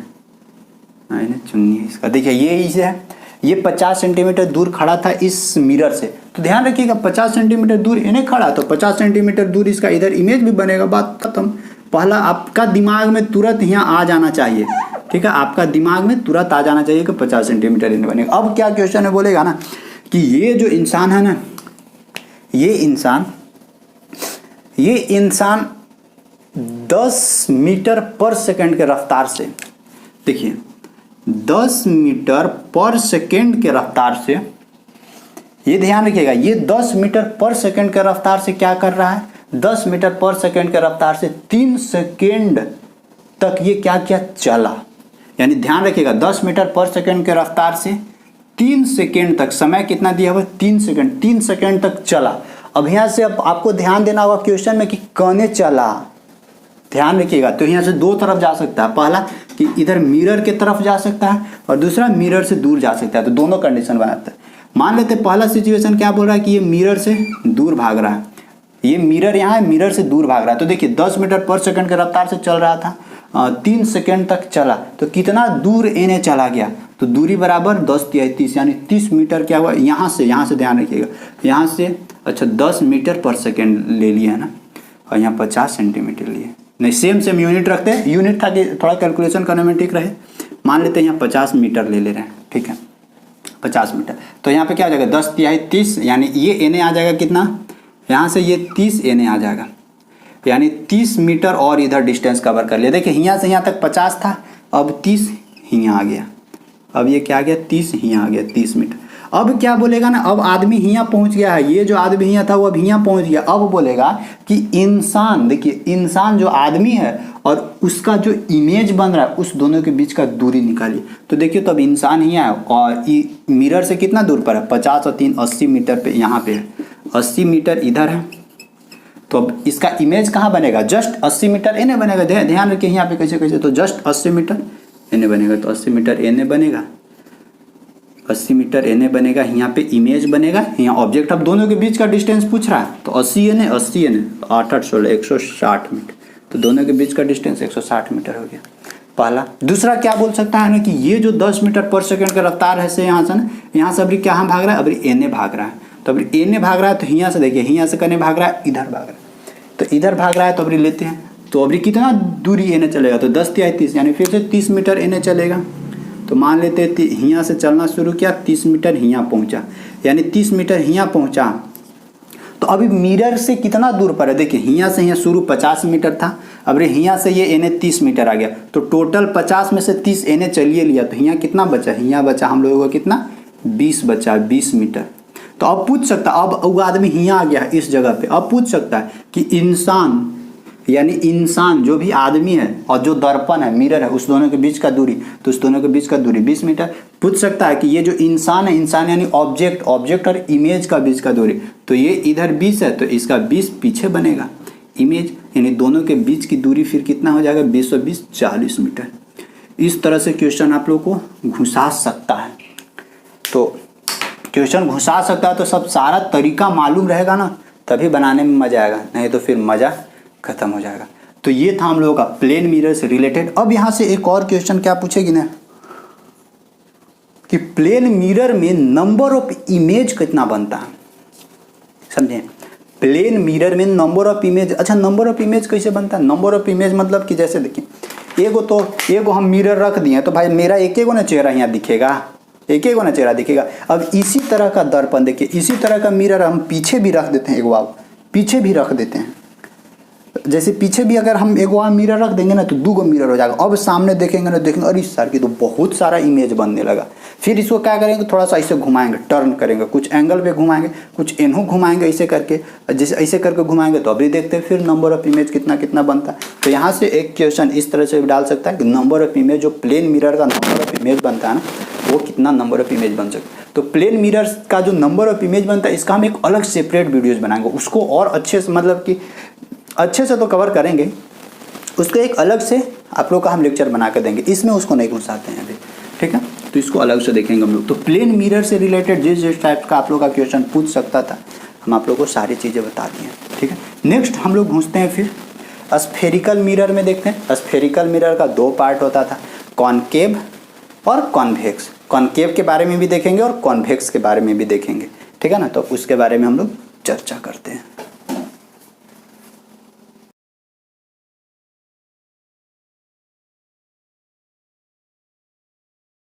ना चुन्नी है इसका। देखिए ये इसे है, ये 50 सेंटीमीटर दूर खड़ा था इस मिरर से, तो ध्यान रखिएगा 50 सेंटीमीटर दूर इन्हें खड़ा, तो 50 सेंटीमीटर दूर इसका इधर इमेज भी बनेगा, बात खत्म। पहला आपका दिमाग में तुरंत यहाँ आ जाना चाहिए, ठीक है, आपका दिमाग में तुरंत आ जाना चाहिए कि 50 सेंटीमीटर इन्हें बनेगा। अब क्या क्वेश्चन में बोलेगा ना कि ये जो इंसान है ना, ये इंसान 10 मीटर पर सेकंड के रफ्तार से, देखिए 10 मीटर पर सेकंड के रफ्तार से, ये ध्यान रखिएगा, ये 10 मीटर पर सेकंड के रफ्तार से क्या कर रहा है, 10 मीटर पर सेकंड के रफ्तार से 3 सेकंड तक ये क्या क्या चला, यानी ध्यान रखिएगा 10 मीटर पर सेकंड के रफ्तार से 3 सेकंड तक, समय कितना दिया हुआ 3 सेकंड, 3 सेकंड तक चला। अब यहाँ से अब आपको ध्यान देना होगा क्वेश्चन में कि कौने चला, ध्यान रखिएगा। तो यहाँ से 2 तरफ जा सकता है, पहला कि इधर मिरर के तरफ जा सकता है और दूसरा मिरर से दूर जा सकता है, तो दोनों कंडीशन बनाता है। मान लेते हैं पहला सिचुएशन क्या बोल रहा है कि ये मिरर से दूर भाग रहा है, ये मिरर यहाँ है, मिरर से दूर भाग रहा है, तो देखिए 10 मीटर पर सेकंड के रफ्तार से चल रहा था, 3 सेकंड तक चला, तो कितना दूर इन्हें चला गया, तो दूरी बराबर 10 या 30, यानी 30 मीटर क्या हुआ, यहाँ से ध्यान रखिएगा, यहाँ से अच्छा 10 मीटर पर सेकंड ले लिया है ना, और यहाँ 50 सेंटीमीटर लिए, नहीं सेम यूनिट रखते हैं, यूनिट था कि थोड़ा कैलकुलेशन करने में ठीक रहे। मान लेते हैं यहाँ 50 मीटर ले रहे हैं, ठीक है 50 मीटर, तो यहाँ पे क्या आ जाएगा 10 तिहाई 30, यानी ये एने आ जाएगा कितना, यहाँ से ये 30 एने आ जाएगा, यानी 30 मीटर और इधर डिस्टेंस कवर कर लिया। देखिए यहाँ से यहाँ तक 50 था, अब 30 यहाँ आ गया, अब ये क्या आ गया 30 यहाँ आ गया, 30 मीटर। अब क्या बोलेगा ना, अब आदमी यहाँ पहुँच गया है, ये जो आदमी यहाँ था वो अब यहाँ पहुँच गया। अब बोलेगा कि इंसान, देखिए इंसान जो आदमी है और उसका जो इमेज बन रहा है उस दोनों के बीच का दूरी निकालिए। तो देखिए तो अब इंसान ही है और मिरर से कितना दूर पर है 50 और 3 80 मीटर पे, यहाँ पे है 80 मीटर इधर है, तो अब इसका इमेज कहाँ बनेगा, जस्ट 80 मीटर एने बनेगा। ध्यान रखिए यहाँ पे कैसे कैसे, तो जस्ट 80 मीटर एने बनेगा, तो 80 मीटर एने बनेगा, 80 मीटर एने बनेगा, यहाँ पे इमेज बनेगा, यहाँ ऑब्जेक्ट। अब दोनों के बीच का डिस्टेंस पूछ रहा है, तो 80 एने 8 8 16 160 मीटर, तो दोनों के बीच का डिस्टेंस 160 मीटर हो गया पहला। दूसरा क्या बोल सकता है ना कि ये जो 10 मीटर पर सेकंड का रफ्तार है से यहाँ से ना, यहाँ से अभी क्या भाग रहा है, अभी एने भाग रहा है, तो अभी एने भाग रहा है, तो यहाँ से देखिए यहाँ से कने भाग रहा है, इधर भाग रहा है, तो इधर भाग रहा है, तो अभी लेते हैं तो अभी कितना दूरी एने चलेगा, तो 10 तिहाई 30 यानी फिर से 30 मीटर एने चलेगा। तो मान लेते यहाँ से चलना शुरू किया, 30 मीटर यहाँ पहुँचा, यानी 30 मीटर यहाँ पहुँचा। तो अभी मिरर से कितना दूर पर है, देखिए यहाँ से यहाँ शुरू 50 मीटर था, अब यहाँ से ये एने 30 मीटर आ गया, तो टोटल 50 में से 30 एने चलिए लिया, तो यहाँ कितना बचा, यहाँ बचा हम लोगों को कितना 20 बचा, 20 मीटर। तो अब पूछ सकता, अब वो आदमी यहाँ आ गया है इस जगह पे, अब पूछ सकता है कि इंसान यानी इंसान जो भी आदमी है और जो दर्पण है मिरर है उस दोनों के बीच का दूरी, तो उस दोनों के बीच का दूरी 20 मीटर। पूछ सकता है कि ये जो इंसान है, इंसान यानी ऑब्जेक्ट और इमेज का बीच का दूरी, तो ये इधर 20 है तो इसका 20 पीछे बनेगा इमेज, यानी दोनों के बीच की दूरी फिर कितना हो जाएगा 20 और 20 40 मीटर। इस तरह से क्वेश्चन आप लोग को घुसा सकता है। तो क्वेश्चन घुसा सकता है तो सब सारा तरीका मालूम रहेगा ना, तभी बनाने में मजा आएगा, नहीं तो फिर मजा खत्म हो जाएगा। तो ये था हम लोगों का प्लेन मिरर से रिलेटेड। अब यहाँ से एक और क्वेश्चन क्या पूछेगी ना कि प्लेन मिरर में नंबर ऑफ इमेज कितना बनता है, समझे? प्लेन मिरर में नंबर ऑफ इमेज, अच्छा नंबर ऑफ इमेज कैसे बनता है? नंबर ऑफ इमेज मतलब कि जैसे देखिए एगो हम मिरर रख दिए तो भाई मेरा एक ना चेहरा यहाँ दिखेगा, एक ना चेहरा दिखेगा। अब इसी तरह का दर्पण देखिए, इसी तरह का मिरर हम पीछे भी रख देते हैं, एगो आप पीछे भी रख देते हैं, जैसे पीछे भी अगर हम एगो मिरर रख देंगे ना तो 2 मिरर हो जाएगा। अब सामने देखेंगे ना, देखेंगे अरे सर की तो बहुत सारा इमेज बनने लगा। फिर इसको क्या करेंगे, थोड़ा सा ऐसे घुमाएंगे, टर्न करेंगे, कुछ एंगल पे घुमाएंगे, कुछ इन्हों घुमाएंगे, ऐसे करके, जैसे ऐसे करके घुमाएंगे तो अभी देखते हैं फिर नंबर ऑफ इमेज कितना कितना बनता है। तो यहाँ से एक क्वेश्चन इस तरह से डाल सकता है कि नंबर ऑफ इमेज, जो प्लेन मिरर का नंबर ऑफ इमेज बनता है ना, वो कितना नंबर ऑफ इमेज बन सकता है। तो प्लेन मिरर का जो नंबर ऑफ इमेज बनता है इसका हम एक अलग सेपरेट वीडियोज बनाएंगे, उसको और अच्छे से मतलब कि अच्छे से तो कवर करेंगे, उसको एक अलग से आप लोग का हम लेक्चर बना कर देंगे, इसमें उसको नहीं घुसाते हैं अभी, ठीक है? तो इसको अलग से देखेंगे हम लोग। तो प्लेन मिरर से रिलेटेड जिस टाइप का आप लोग का क्वेश्चन पूछ सकता था, हम आप लोग को सारी चीज़ें बता दी हैं, ठीक है? नेक्स्ट हम लोग घुसते हैं फिर स्फेरिकल मिरर में, देखते हैं। स्फेरिकल मिरर का 2 पार्ट होता था, कॉनकेव और कॉन्वेक्स। कॉनकेव के बारे में भी देखेंगे और कॉन्वेक्स के बारे में भी देखेंगे, ठीक है ना? तो उसके बारे में हम लोग चर्चा करते हैं।